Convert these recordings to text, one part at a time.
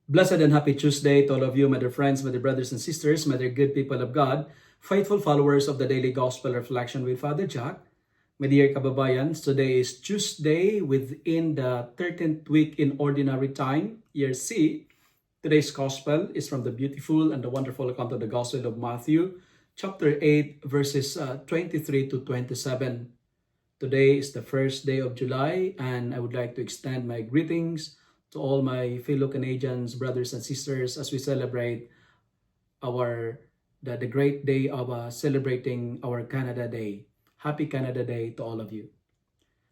Blessed and happy Tuesday to all of you, my dear friends, my dear brothers and sisters, my dear good people of God, faithful followers of the Daily Gospel Reflection with Father Jack. My dear kababayans, today is Tuesday within the 13th week in Ordinary Time, Year C. Today's Gospel is from the beautiful and the wonderful account of the Gospel of Matthew, chapter 8, verses 23 to 27. Today is the first day of July, and I would like to extend my greetings to all my fellow Canadians, brothers and sisters, as we celebrate the great day of celebrating our Canada Day. Happy Canada Day to all of you.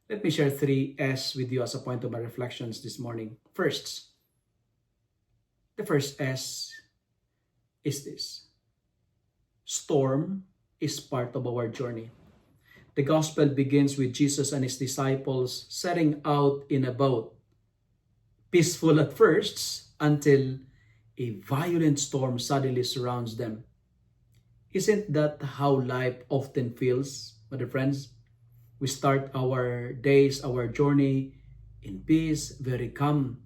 Let me share 3 S with you as a point of my reflections this morning. The first S is this: storm is part of our journey. The gospel begins with Jesus and his disciples setting out in a boat, peaceful at first until a violent storm suddenly surrounds them. Isn't that how life often feels, my dear friends? We start our days, our journey in peace, very calm.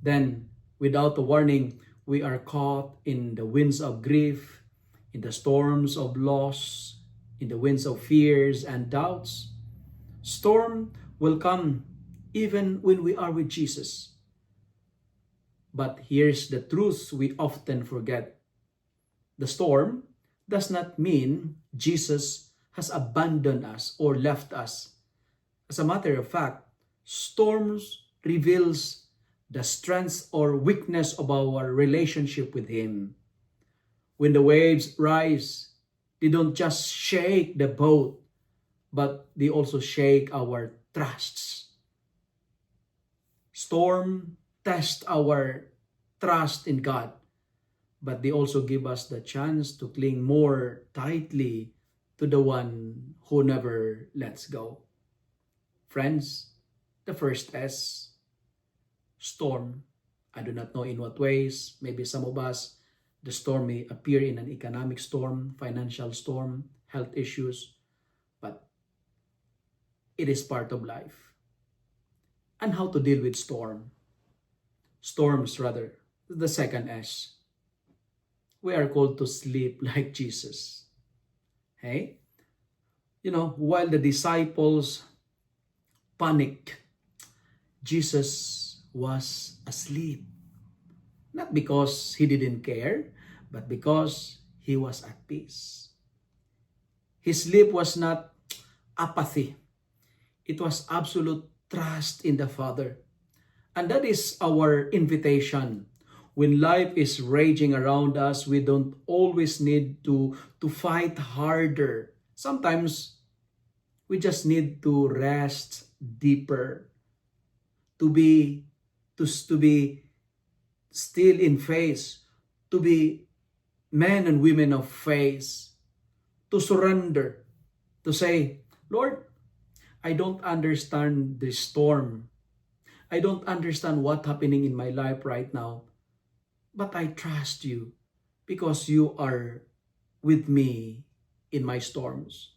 Then, without a warning, we are caught in the winds of grief, in the storms of loss, in the winds of fears and doubts. Storm will come even when we are with Jesus. But here's the truth we often forget. The storm does not mean Jesus has abandoned us or left us. As a matter of fact, storms reveals the strength or weakness of our relationship with Him. When the waves rise, they don't just shake the boat, but they also shake our trusts. Storm test our trust in God, but they also give us the chance to cling more tightly to the one who never lets go. Friends, the first S, storm. I do not know in what ways. Maybe some of us, the storm may appear in an economic storm, financial storm, health issues, but it is part of life. And how to deal with storms rather. The second S, we are called to sleep like Jesus. Hey? While the disciples panicked, Jesus was asleep. Not because he didn't care, but because he was at peace. His sleep was not apathy. It was absolute trust in the Father. And that is our invitation. When life is raging around us, we don't always need to fight harder. Sometimes we just need to rest deeper, to be still in faith, to be men and women of faith, to surrender, to say, Lord, I don't understand this storm. I don't understand what's happening in my life right now, but I trust you because you are with me in my storms.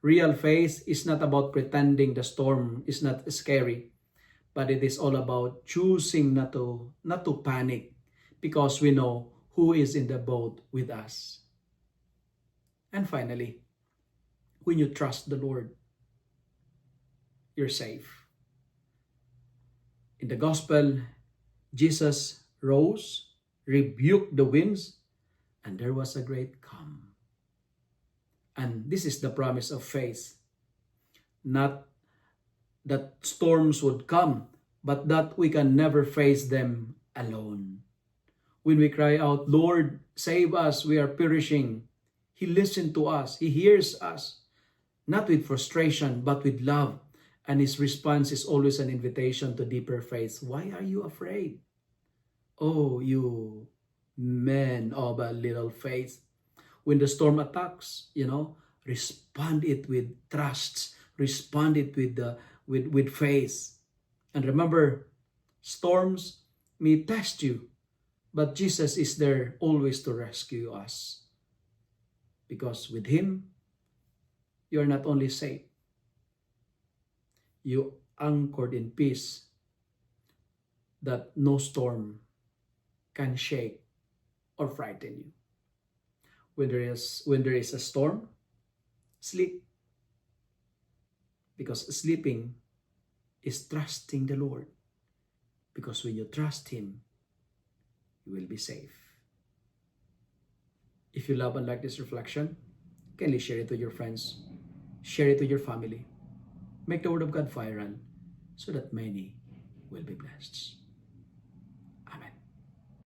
Real faith is not about pretending the storm is not scary, but it is all about choosing not to panic because we know who is in the boat with us. And finally, when you trust the Lord, you're safe. In the gospel, Jesus rose, rebuked the winds, and there was a great calm. And this is the promise of faith. Not that storms would come, but that we can never face them alone. When we cry out, Lord, save us, we are perishing, He listens to us, He hears us, not with frustration, but with love. And His response is always an invitation to deeper faith. Why are you afraid? Oh, you men of a little faith. When the storm attacks, respond it with trust, respond it with faith. And remember, storms may test you, but Jesus is there always to rescue us. Because with Him, you are not only safe, you anchored in peace that no storm can shake or frighten you. When there is a storm, sleep. Because sleeping is trusting the Lord. Because when you trust Him, you will be safe. If you love and like this reflection, kindly share it with your friends. Share it with your family. Make the Word of God viral so that many will be blessed.